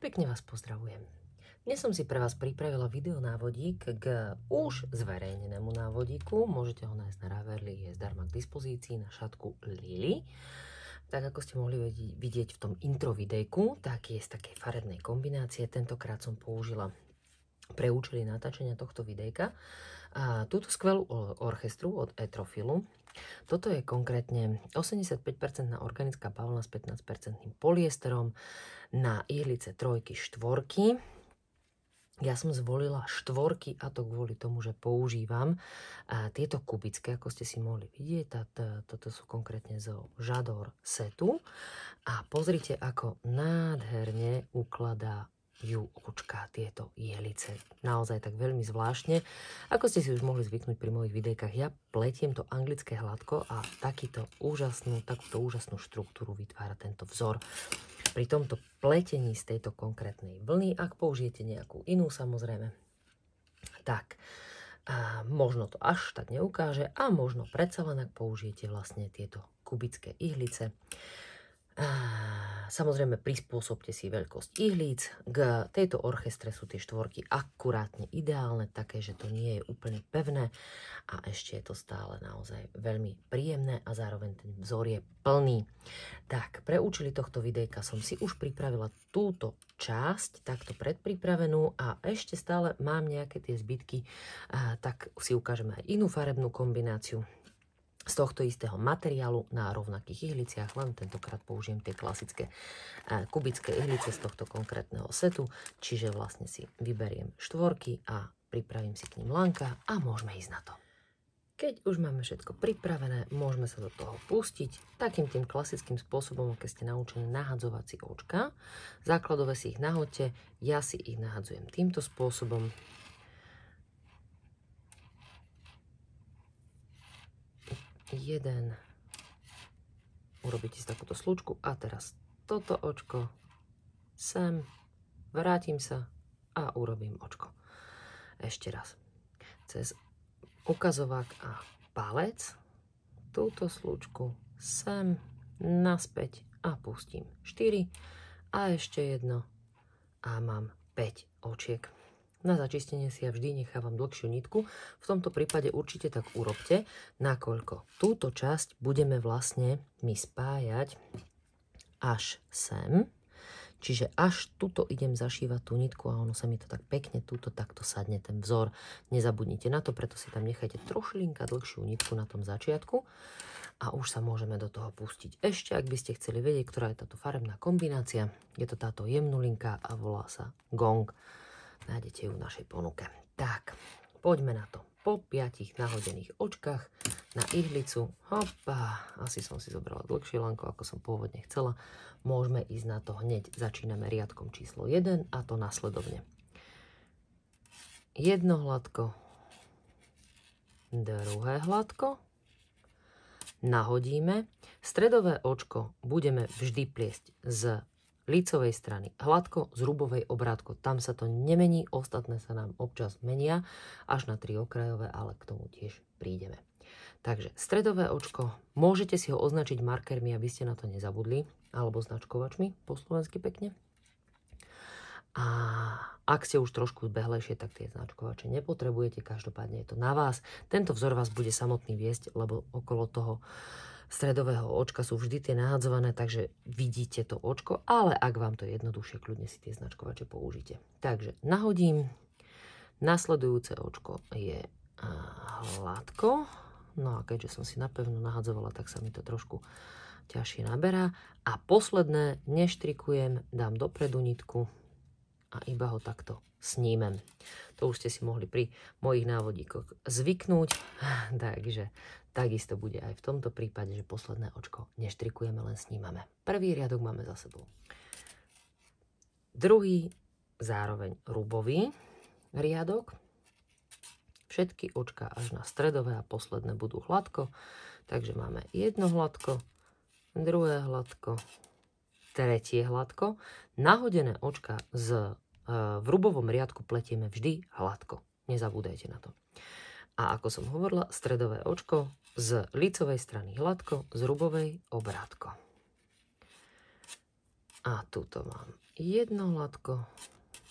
Pekne vás pozdravujem. Dnes som si pre vás pripravila videonávodík k už zverejnenému návodíku. Môžete ho nájsť na Ravelli, je zdarma k dispozícii na šatku Lily. Tak ako ste mohli vidieť v tom intro videjku, tak je z takej farebnej kombinácie. Tentokrát som použila pre účely natáčania tohto videjka a túto skvelú orchestru od Etrofilu. Toto je konkrétne 85% organická bavlna s 15% polyesterom na ihlice 3, 4. Ja som zvolila 4 a to kvôli tomu, že používam tieto kubické, ako ste si mohli vidieť. Toto sú konkrétne zo J'adore setu. A pozrite, ako nádherne ukladá očka tieto ihlice. Naozaj tak veľmi zvláštne. Ako ste si už mohli zvyknúť pri mojich videjkách, ja pletiem to anglické hladko a takúto úžasnú štruktúru vytvára tento vzor. Pri tomto pletení z tejto konkrétnej vlny, ak použijete nejakú inú samozrejme, tak možno to až tak neukáže a možno predsa len, ak použijete vlastne tieto kubické ihlice. Samozrejme prispôsobte si veľkosť ihlíc. K tejto orchestre sú tie 4 akurátne ideálne, také, že to nie je úplne pevné a ešte je to stále naozaj veľmi príjemné a zároveň ten vzor je plný. Tak, pre účely tohto videjka som si už pripravila túto časť, takto predpripravenú a ešte stále mám nejaké tie zbytky, tak si ukážeme aj inú farebnú kombináciu z tohto istého materiálu na rovnakých ihliciach, len tentokrát použijem tie klasické kubické ihlice z tohto konkrétneho setu, čiže vlastne si vyberiem 4 a pripravím si k ním lanka a môžeme ísť na to. Keď už máme všetko pripravené, môžeme sa do toho pustiť takým tým klasickým spôsobom, keď ste naučení nahadzovať si očka. Základové si ich nahoďte, ja si ich nahadzujem týmto spôsobom. Jeden, urobíte si takúto slučku a teraz toto očko sem, vrátim sa a urobím očko. Ešte raz. Cez ukazovák a palec túto slučku sem, naspäť a pustím 4 a ešte jedno a mám 5 očiek. Na začistenie si ja vždy nechávam dlhšiu nitku. V tomto prípade určite tak urobte, nakoľko túto časť budeme vlastne my spájať až sem. Čiže až tuto idem zašívať tú nitku a ono sa mi to tak pekne túto takto sadne ten vzor. Nezabudnite na to, preto si tam nechajte trošilinka dlhšiu nitku na tom začiatku a už sa môžeme do toho pustiť. Ešte, ak by ste chceli vedieť, ktorá je táto farebná kombinácia, je to táto jemnulinka a volá sa Gong. Nájdete ju v našej ponuke. Tak, poďme na to. Po 5 nahodených očkách na ihlicu, hopa, asi som si zobrala dlhšie lanko, ako som pôvodne chcela. Môžeme ísť na to hneď. Začíname riadkom číslo 1 a to nasledovne. Jedno hladko, druhé hladko, nahodíme. Stredové očko budeme vždy pliesť z lícovej strany hladko, z rubovej obrátko. Tam sa to nemení, ostatné sa nám občas menia, až na 3 okrajové, ale k tomu tiež prídeme. Takže stredové očko, môžete si ho označiť markermi, aby ste na to nezabudli, alebo značkovačmi, po slovensky pekne. A ak ste už trošku zbehlejšie, tak tie značkovače nepotrebujete, každopádne je to na vás. Tento vzor vás bude samotný viesť, lebo okolo toho stredového očka sú vždy tie nahadzované, takže vidíte to očko, ale ak vám to je jednoduchšie, kľudne si tie značkovače použite. Takže nahodím, nasledujúce očko je hladko, no a keďže som si napevno nahadzovala, tak sa mi to trošku ťažšie naberá. A posledné neštrikujem, dám dopredu nitku a iba ho takto snímem. To už ste si mohli pri mojich návodíkoch zvyknúť, takže takisto bude aj v tomto prípade, že posledné očko neštrikujeme, len snímame. Prvý riadok máme za sebou. Druhý, zároveň rubový riadok. Všetky očka až na stredové a posledné budú hladko. Takže máme jedno hladko, druhé hladko, tretie hladko. Nahodené očka v rubovom riadku pletieme vždy hladko. Nezabúdajte na to. A ako som hovorila, stredové očko z lícovej strany hladko, z rubovej obrátko. A tuto mám jedno hladko,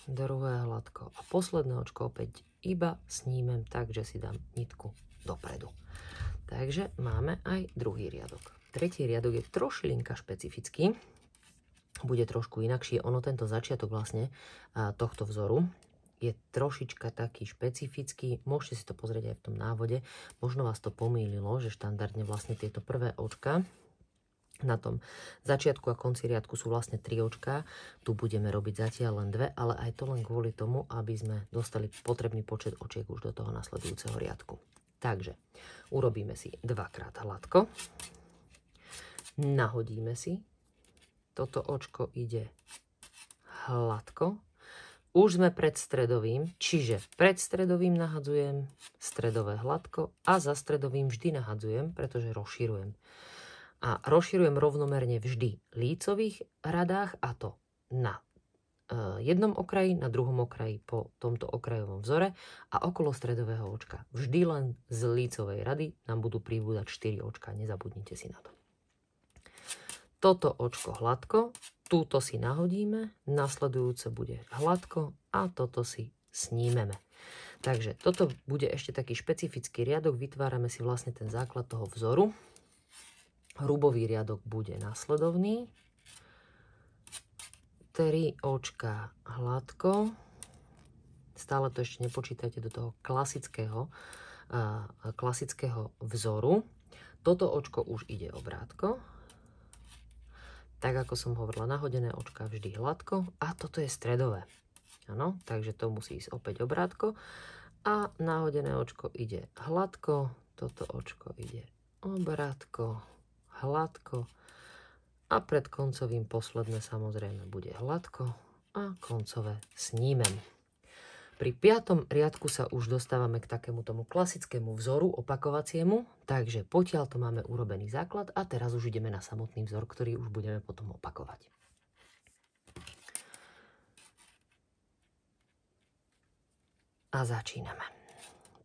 druhé hladko a posledné očko opäť iba snímem tak, že si dám nitku dopredu. Takže máme aj druhý riadok. Tretí riadok je trošilinka špecifický, bude trošku inakší. Ono tento začiatok vlastne tohto vzoru je trošička taký špecifický. Môžete si to pozrieť aj v tom návode. Možno vás to pomýlilo, že štandardne vlastne tieto prvé očka na tom začiatku a konci riadku sú vlastne 3 očká. Tu budeme robiť zatiaľ len 2, ale aj to len kvôli tomu, aby sme dostali potrebný počet očiek už do toho nasledujúceho riadku. Takže urobíme si 2-krát hladko. Nahodíme si. Toto očko ide hladko. Už sme pred stredovým, čiže pred stredovým nahadzujem stredové hladko a za stredovým vždy nahadzujem, pretože rozširujem. A rozširujem rovnomerne vždy v lícových radách, a to na jednom okraji, na druhom okraji po tomto okrajovom vzore a okolo stredového očka. Vždy len z lícovej rady nám budú pribúdať 4 očka, nezabudnite si na to. Toto očko hladko, túto si nahodíme, nasledujúce bude hladko a toto si snímeme. Takže toto bude ešte taký špecifický riadok, vytvárame si vlastne ten základ toho vzoru. Hrubový riadok bude nasledovný. 3 očka hladko. Stále to ešte nepočítajte do toho klasického vzoru. Toto očko už ide obrátko. Tak ako som hovorila, nahodené očka vždy hladko. A toto je stredové. Áno, takže to musí ísť opäť obrátko. A nahodené očko ide hladko. Toto očko ide obrátko. Hladko a pred koncovým posledné samozrejme bude hladko a koncové snímem. Pri 5. riadku sa už dostávame k takému tomu klasickému vzoru opakovaciemu, takže potiaľ to máme urobený základ a teraz už ideme na samotný vzor, ktorý už budeme potom opakovať. A začíname.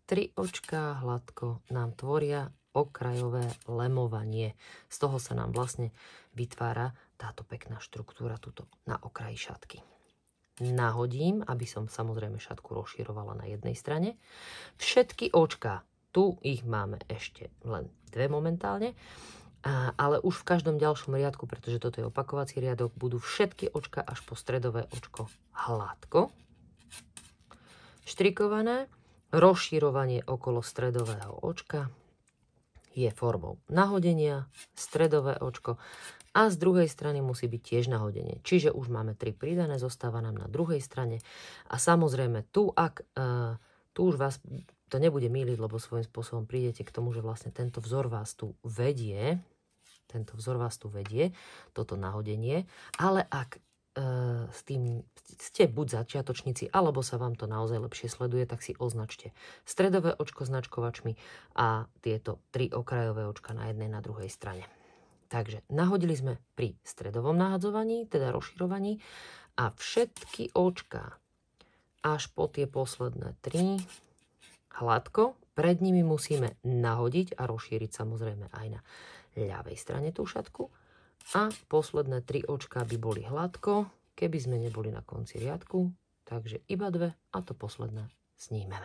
3 očká hladko nám tvoria okrajové lemovanie. Z toho sa nám vlastne vytvára táto pekná štruktúra tuto na okraji šatky. Nahodím, aby som samozrejme šatku rozširovala na jednej strane. Všetky očká, tu ich máme ešte len 2 momentálne, ale už v každom ďalšom riadku, pretože toto je opakovací riadok, budú všetky očka až po stredové očko hladko štrikované. Rozširovanie okolo stredového očka je formou nahodenia, stredové očko a z druhej strany musí byť tiež nahodenie. Čiže už máme 3 pridané, zostáva nám na druhej strane. A samozrejme tu už vás to nebude mýliť, lebo svojím spôsobom prídete k tomu, že vlastne tento vzor vás tu vedie, toto nahodenie, ale ak s tým ste buď začiatočníci, alebo sa vám to naozaj lepšie sleduje, tak si označte stredové očko značkovačmi a tieto 3 okrajové očka na jednej na druhej strane. Takže nahodili sme pri stredovom nahadzovaní, teda rozširovaní, a všetky očka až po tie posledné 3 hladko, pred nimi musíme nahodiť a rozšíriť samozrejme aj na ľavej strane tú šatku. A posledné 3 očká by boli hladko, keby sme neboli na konci riadku, takže iba 2 a to posledné snímeme.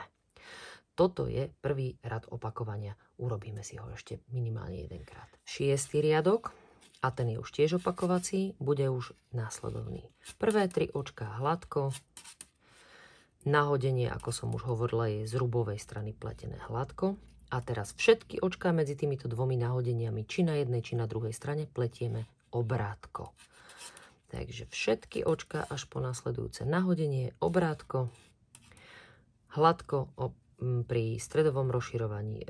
Toto je prvý rad opakovania, urobíme si ho ešte minimálne 1-krát. 6. riadok, a ten je už tiež opakovací, bude už následovný. Prvé 3 očká hladko, nahodenie, ako som už hovorila, je z rubovej strany pletené hladko. A teraz všetky očká medzi týmito 2 nahodeniami, či na jednej, či na druhej strane, pletieme obrátko. Takže všetky očká až po nasledujúce nahodenie, obrátko, hladko pri stredovom rozširovaní,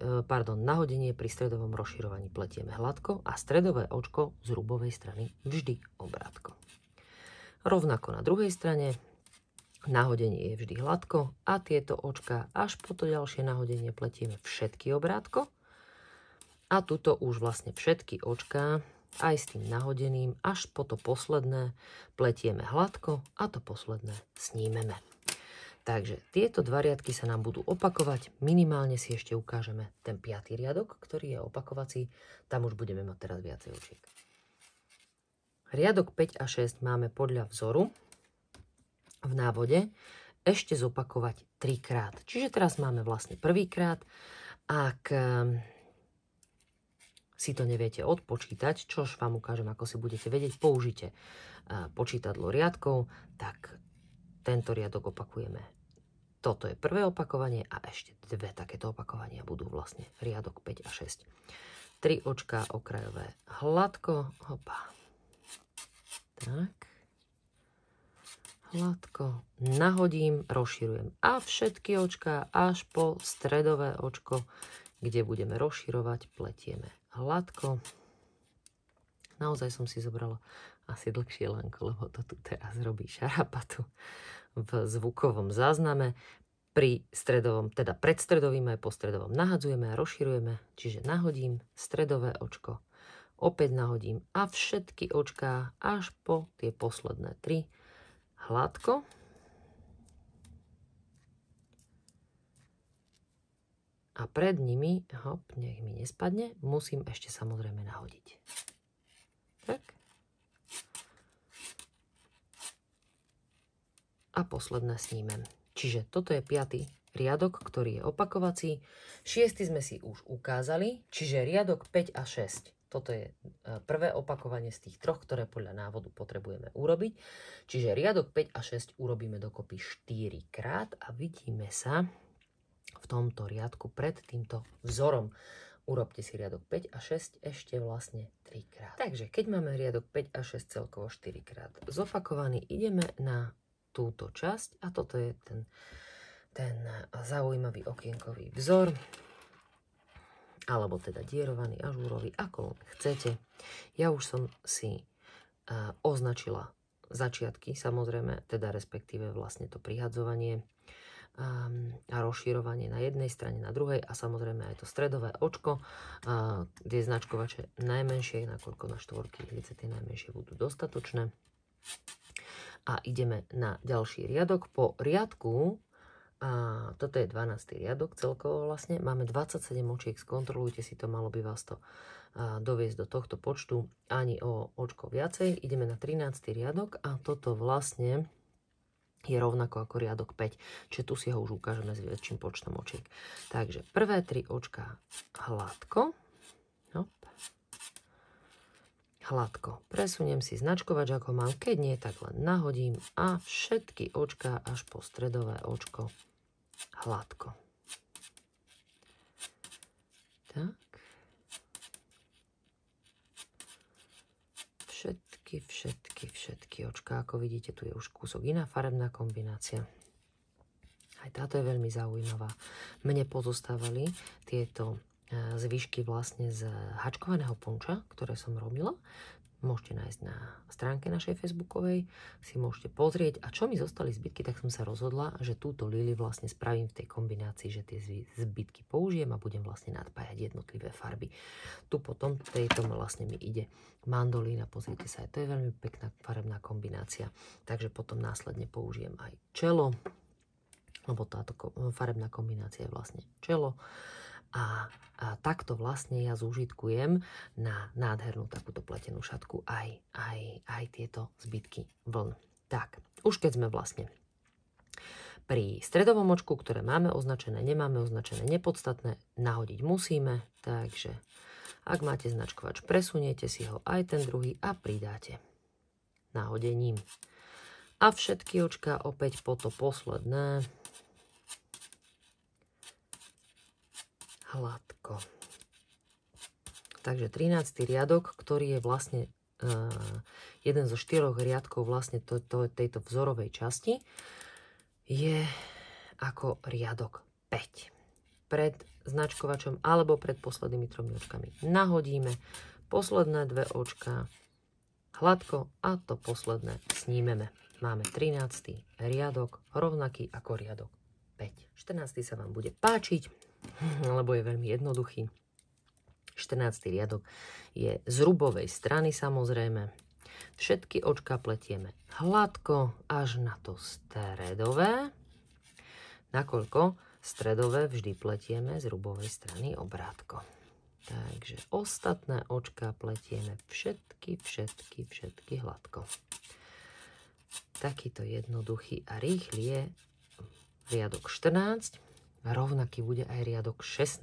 nahodenie pri stredovom rozširovaní pletieme hladko a stredové očko z rubovej strany vždy obrátko. Rovnako na druhej strane. Nahodenie je vždy hladko a tieto očká až po to ďalšie nahodenie pletieme všetky obrátko. A tuto už vlastne všetky očká aj s tým nahodeným až po to posledné pletieme hladko a to posledné snímeme. Takže tieto 2 riadky sa nám budú opakovať. Minimálne si ešte ukážeme ten 5. riadok, ktorý je opakovací. Tam už budeme mať teraz viacej očiek. Riadok 5 a 6 máme podľa vzoru v návode ešte zopakovať 3 krát. Čiže teraz máme vlastne prvýkrát. Ak si to neviete odpočítať, čož vám ukážem, ako si budete vedieť, použite počítadlo riadkov, tak tento riadok opakujeme. Toto je prvé opakovanie a ešte dve takéto opakovania budú vlastne riadok 5 a 6. 3 očká okrajové hladko, hopa. Tak. Hladko nahodím, rozširujem a všetky očká až po stredové očko, kde budeme rozširovať, pletieme hladko. Naozaj som si zobrala asi dlhšie lanko, lebo to tu teraz robí šarapatu v zvukovom zázname. Pri stredovom, teda pred stredovým aj po stredovom nahadzujeme a rozširujeme, čiže nahodím stredové očko, opäť nahodím a všetky očká až po tie posledné 3 hladko. A pred nimi, hop, nech mi nespadne, musím ešte samozrejme nahodiť. Tak. A posledné snímem. Čiže toto je 5. riadok, ktorý je opakovací. 6. sme si už ukázali, čiže riadok 5 a 6. Toto je prvé opakovanie z tých 3, ktoré podľa návodu potrebujeme urobiť. Čiže riadok 5 a 6 urobíme dokopy 4 krát a vidíme sa v tomto riadku pred týmto vzorom. Urobte si riadok 5 a 6 ešte vlastne 3 krát. Takže keď máme riadok 5 a 6 celkovo 4 krát zopakovaný, ideme na túto časť a toto je ten zaujímavý okienkový vzor, alebo teda dierovaný, ažúrový, ako chcete. Ja už som si označila začiatky, samozrejme, teda respektíve vlastne to prihadzovanie a rozširovanie na jednej strane, na druhej a samozrejme aj to stredové očko. Tie značkovače najmenšie, nakoľko na štvorky tie najmenšie budú dostatočné. A ideme na ďalší riadok. Po riadku, toto je 12. riadok celkovo vlastne, máme 27 očiek, skontrolujte si to, malo by vás to doviesť do tohto počtu ani o očko viacej. Ideme na 13. riadok a toto vlastne je rovnako ako riadok 5, čiže tu si ho už ukážeme s väčším počtom očiek. Takže prvé 3 očká hladko. Hop. Hladko. Presuniem si značkovač, ako mám. Keď nie, tak len nahodím a všetky očká až po stredové očko hladko. Tak. Všetky očká. Ako vidíte, tu je už kúsok iná farebná kombinácia. Aj táto je veľmi zaujímavá. Mne pozostávali tieto zvyšky vlastne z hačkovaného ponča, ktoré som robila. Môžete nájsť na stránke našej facebookovej, si môžete pozrieť. A čo mi zostali zbytky, tak som sa rozhodla, že túto lili vlastne spravím v tej kombinácii, že tie zbytky použijem a budem vlastne nadpájať jednotlivé farby. Tu potom tejto vlastne mi ide mandolína, pozrite sa, to je veľmi pekná farebná kombinácia. Takže potom následne použijem aj čelo, lebo táto farebná kombinácia je vlastne čelo. A takto vlastne ja zúžitkujem na nádhernú takúto pletenú šatku aj tieto zbytky vln. Tak, už keď sme vlastne pri stredovom očku, ktoré máme označené, nemáme označené, nepodstatné, nahodiť musíme, takže ak máte značkovač, presuniete si ho aj ten druhý a pridáte nahodením. A všetky očká opäť po to posledné hladko. Takže 13. riadok, ktorý je vlastne jeden zo 4 riadkov vlastne tejto vzorovej časti, je ako riadok 5. Pred značkovačom alebo pred poslednými 3 očkami nahodíme, posledné 2 očká hladko a to posledné snímeme. Máme 13. riadok, rovnaký ako riadok 5. 14. sa vám bude páčiť, lebo je veľmi jednoduchý. 14. riadok je z rubovej strany samozrejme. Všetky očká pletieme hladko až na to stredové, nakoľko stredové vždy pletieme z rubovej strany obrátko. Takže ostatné očká pletieme všetky hladko. Takýto jednoduchý a rýchly je riadok 14. Rovnaký bude aj riadok 16.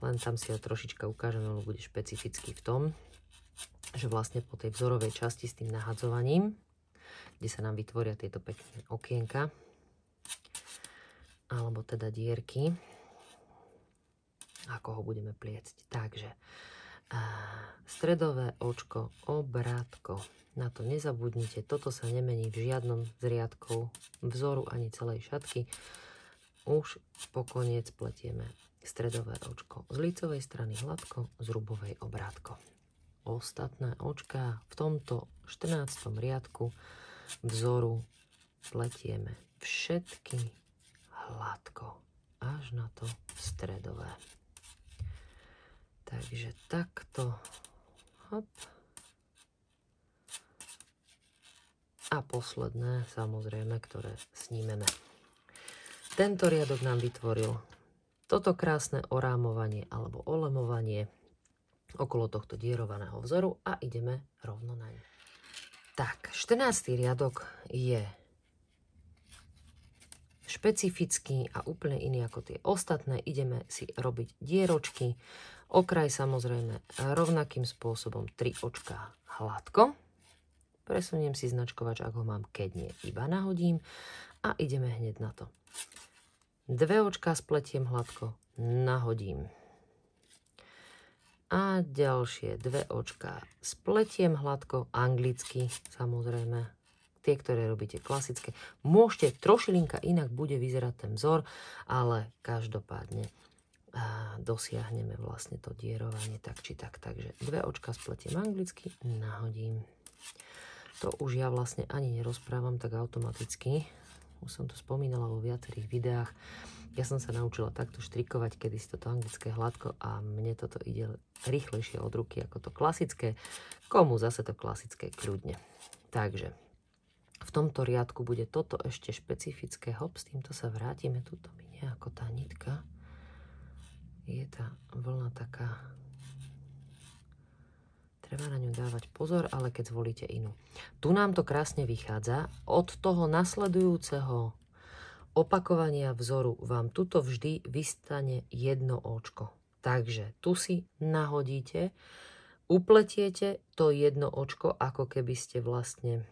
Len tam si ho trošička ukážem, lebo bude špecifický v tom, že vlastne po tej vzorovej časti s tým nahadzovaním, kde sa nám vytvoria tieto pekné okienka, alebo teda dierky, ako ho budeme pliecť. Takže stredové očko, obrátko. Na to nezabudnite, toto sa nemení v žiadnom z riadkov vzoru ani celej šatky. Už pokoniec pletieme stredové očko z lícovej strany hladko, z rubovej obrátko. Ostatné očká v tomto 14. riadku vzoru pletieme všetky hladko až na to stredové. Takže takto, hop. A posledné, samozrejme, ktoré snímeme. Tento riadok nám vytvoril toto krásne orámovanie alebo olemovanie okolo tohto dierovaného vzoru a ideme rovno naň. Tak, 14. riadok je špecifický a úplne iný ako tie ostatné. Ideme si robiť dieročky. Okraj samozrejme rovnakým spôsobom 3 očká hladko. Presuniem si značkovač, ak ho mám, keď nie, iba nahodím a ideme hneď na to. 2 očká spletiem hladko, nahodím. A ďalšie 2 očká spletiem hladko, anglicky samozrejme. Tie, ktoré robíte klasické. Môžete trošilinka inak bude vyzerať ten vzor, ale každopádne dosiahneme vlastne to dierovanie tak či tak. Takže 2 očká spletiem anglicky, nahodím. To už ja vlastne ani nerozprávam tak automaticky. Už som to spomínala vo viacerých videách. Ja som sa naučila takto štrikovať kedysi toto anglické hladko a mne toto ide rýchlejšie od ruky ako to klasické. Komu zase to klasické kľudne. Takže v tomto riadku bude toto ešte špecifické. Hop, s týmto sa vrátime. Tuto mi nejako tá nitka. Je tá vlna taká... Treba na ňu dávať pozor, ale keď zvolíte inú. Tu nám to krásne vychádza. Od toho nasledujúceho opakovania vzoru vám tuto vždy vystane jedno očko. Takže tu si nahodíte, upletiete to jedno očko, ako keby ste vlastne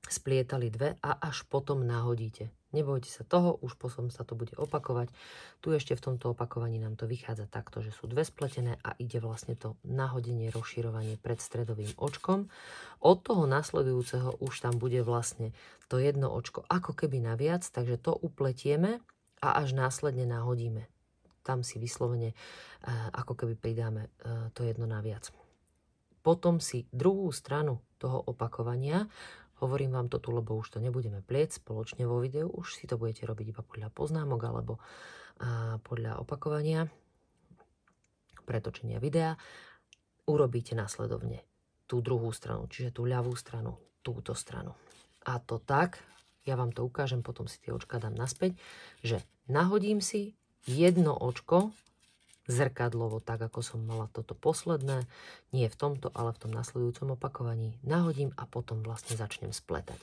splietali 2 a až potom nahodíte. Nebojte sa toho, už potom sa to bude opakovať. Tu ešte v tomto opakovaní nám to vychádza takto, že sú 2 spletené a ide vlastne to nahodenie, rozširovanie pred stredovým očkom. Od toho nasledujúceho už tam bude vlastne to jedno očko ako keby naviac, takže to upletieme a až následne nahodíme. Tam si vyslovene ako keby pridáme to jedno naviac. Potom si druhú stranu toho opakovania, hovorím vám to tu, lebo už to nebudeme pliecť spoločne vo videu, už si to budete robiť iba podľa poznámok alebo podľa opakovania, pretočenia videa. Urobíte následovne tú druhú stranu, čiže tú ľavú stranu, túto stranu. A to tak, ja vám to ukážem, potom si tie očka dám naspäť, že nahodím si jedno očko zrkadlovo, tak ako som mala toto posledné, nie v tomto, ale v tom nasledujúcom opakovaní, nahodím a potom vlastne začnem spletať.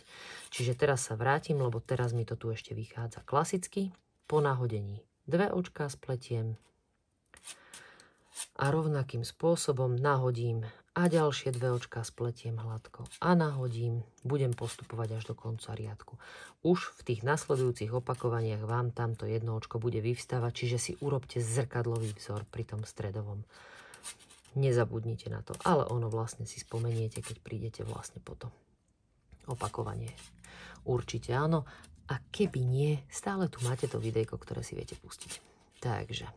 Čiže teraz sa vrátim, lebo teraz mi to tu ešte vychádza klasicky. Po nahodení 2 očká spletiem a rovnakým spôsobom nahodím a ďalšie 2 očká spletiem hladko a nahodím. Budem postupovať až do konca riadku. Už v tých nasledujúcich opakovaniach vám tamto jedno očko bude vyvstávať, čiže si urobte zrkadlový vzor pri tom stredovom. Nezabudnite na to, ale ono vlastne si spomeniete, keď prídete vlastne po to opakovanie. Určite áno. A keby nie, stále tu máte to videjko, ktoré si viete pustiť. Takže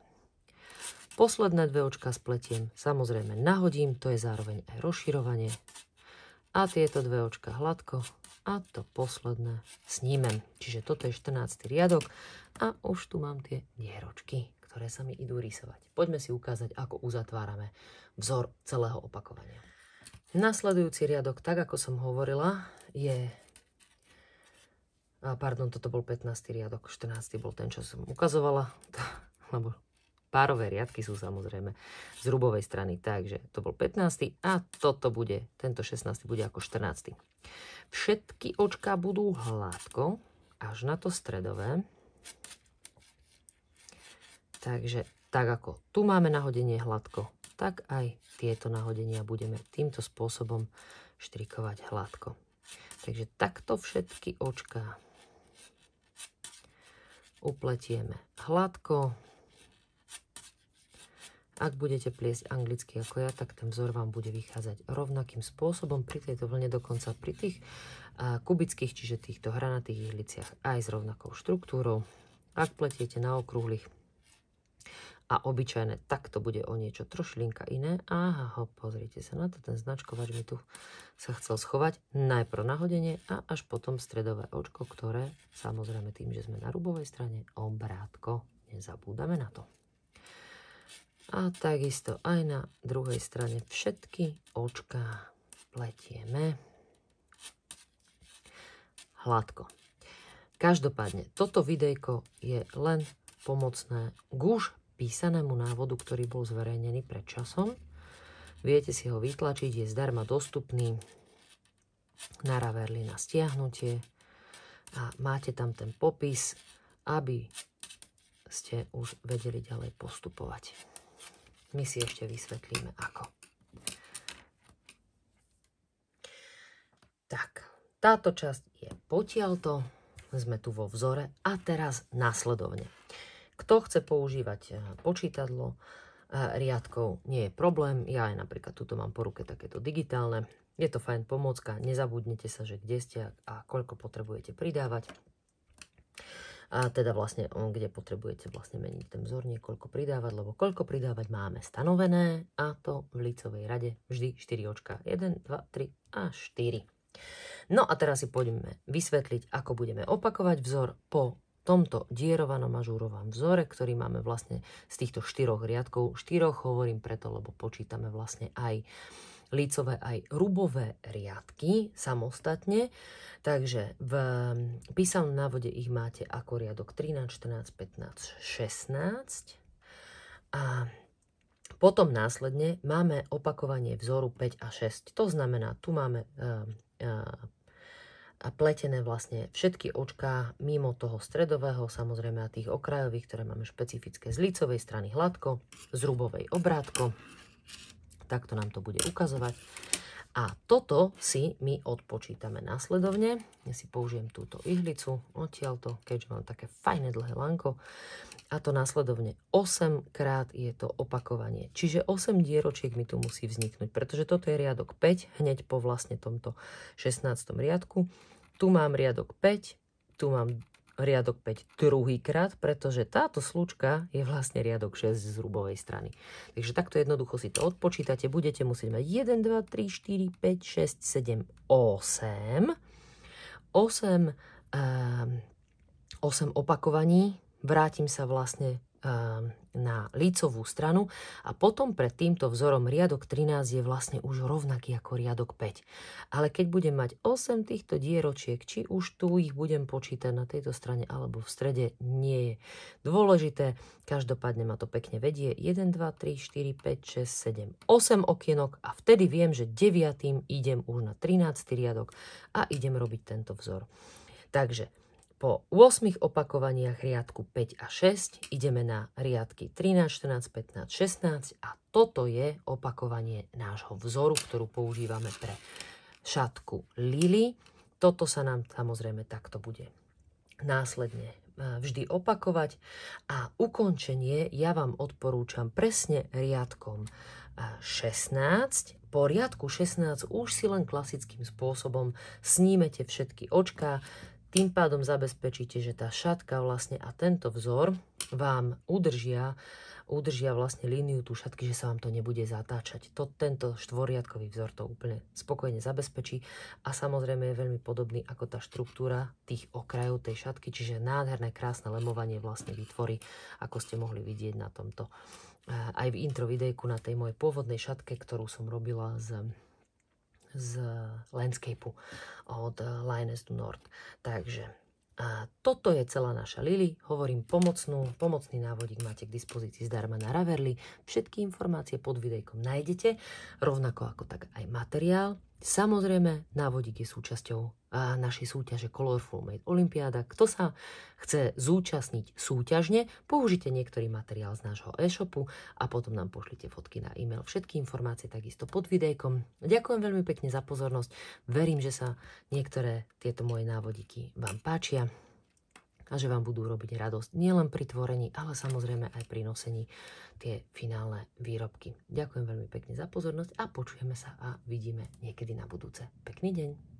posledné 2 očká spletiem, samozrejme nahodím, to je zároveň aj rozširovanie. A tieto 2 očká hladko a to posledné snímem. Čiže toto je 14. riadok a už tu mám tie dieročky, ktoré sa mi idú rysovať. Poďme si ukázať, ako uzatvárame vzor celého opakovania. Nasledujúci riadok, tak ako som hovorila, je... Pardon, toto bol 15. riadok, 14. bol ten, čo som ukazovala, lebo Párové riadky sú samozrejme z rubovej strany. Takže to bol 15. a toto bude, tento 16. bude ako 14. Všetky očká budú hladko, až na to stredové. Takže tak ako tu máme nahodenie hladko, tak aj tieto nahodenia budeme týmto spôsobom štrikovať hladko. Takže takto všetky očká upletieme hladko. Ak budete pliesť anglicky ako ja, tak ten vzor vám bude vychádzať rovnakým spôsobom pri tejto vlne, dokonca pri tých kubických, čiže týchto hranatých ihliciach aj s rovnakou štruktúrou. Ak pletiete na okrúhlych a obyčajné, tak to bude o niečo trošlinka iné. Aha, pozrite sa na to, ten značkovač mi tu sa chcel schovať. Najprv nahodenie a až potom stredové očko, ktoré samozrejme tým, že sme na rubovej strane, obrátko, nezabúdame na to. A takisto aj na druhej strane všetky očká pletieme hladko. Každopádne, toto videjko je len pomocné k už písanému návodu, ktorý bol zverejnený pred časom. Viete si ho vytlačiť, je zdarma dostupný na Ravelli na stiahnutie a máte tam ten popis, aby ste už vedeli ďalej postupovať. My si ešte vysvetlíme, ako. Tak, táto časť je potiaľto, sme tu vo vzore a teraz následovne. Kto chce používať počítadlo riadkov, nie je problém. Ja aj napríklad tuto mám po ruke takéto digitálne. Je to fajn pomôcka, nezabudnite sa, že kde ste a koľko potrebujete pridávať. A teda vlastne, kde potrebujete vlastne meniť ten vzor, niekoľko pridávať, lebo koľko pridávať máme stanovené, a to v lícovej rade vždy 4 očká. 1, 2, 3 a 4. No a teraz si poďme vysvetliť, ako budeme opakovať vzor po tomto dierovanom ažúrovom vzore, ktorý máme vlastne z týchto 4 riadkov. 4 hovorím preto, lebo počítame vlastne aj lícové aj rubové riadky samostatne. Takže v písanom návode ich máte ako riadok 13, 14, 15, 16. A potom následne máme opakovanie vzoru 5 a 6. To znamená, tu máme pletené vlastne všetky očká mimo toho stredového, samozrejme a tých okrajových, ktoré máme špecifické z lícovej strany hladko, z rubovej obrátko. Takto nám to bude ukazovať. A toto si my odpočítame následovne. Ja si použijem túto ihlicu odtiaľto, keďže mám také fajné dlhé lanko. A to následovne 8 krát je to opakovanie. Čiže 8 dieročiek mi tu musí vzniknúť, pretože toto je riadok 5, hneď po vlastne tomto 16. riadku. Tu mám riadok 5, tu mám riadok 5 druhýkrát, pretože táto slučka je vlastne riadok 6 z rubovej strany. Takže takto jednoducho si to odpočítate. Budete musieť mať 1, 2, 3, 4, 5, 6, 7, 8. 8 opakovaní. Vrátim sa vlastne na lícovú stranu a potom pred týmto vzorom riadok 13 je vlastne už rovnaký ako riadok 5. Ale keď budem mať 8 týchto dieročiek, či už tu ich budem počítať na tejto strane alebo v strede, nie je dôležité. Každopádne ma to pekne vedie. 1, 2, 3, 4, 5, 6, 7, 8 okienok a vtedy viem, že 9. idem už na 13. riadok a idem robiť tento vzor. Takže po 8 opakovaniach riadku 5 a 6 ideme na riadky 13, 14, 15, 16 a toto je opakovanie nášho vzoru, ktorú používame pre šatku Lily. Toto sa nám samozrejme takto bude následne vždy opakovať a ukončenie ja vám odporúčam presne riadkom 16. Po riadku 16 už si len klasickým spôsobom snímete všetky očká. Tým pádom zabezpečíte, že tá šatka vlastne a tento vzor vám udržia vlastne líniu tú šatky, že sa vám to nebude zatáčať. Tento štvoriadkový vzor to úplne spokojne zabezpečí a samozrejme je veľmi podobný ako tá štruktúra tých okrajov tej šatky, čiže nádherné, krásne lemovanie vlastne vytvorí, ako ste mohli vidieť na tomto aj v intro videjku na tej mojej pôvodnej šatke, ktorú som robila z landscapeu od Lioness du Nord. Takže A toto je celá naša Lili. Hovorím pomocný návodík máte k dispozícii zdarma na Ravelli. Všetky informácie pod videjkom nájdete, rovnako ako tak aj materiál. Samozrejme, návodík je súčasťou našej súťaže Colorful Made Olympiáda. Kto sa chce zúčastniť súťažne, použite niektorý materiál z nášho e-shopu a potom nám pošlite fotky na e-mail. Všetky informácie takisto pod videjkom. Ďakujem veľmi pekne za pozornosť. Verím, že sa niektoré tieto moje návodíky vám páčia a že vám budú robiť radosť nielen pri tvorení, ale samozrejme aj pri nosení tie finálne výrobky. Ďakujem veľmi pekne za pozornosť a počujeme sa a vidíme niekedy na budúce. Pekný deň.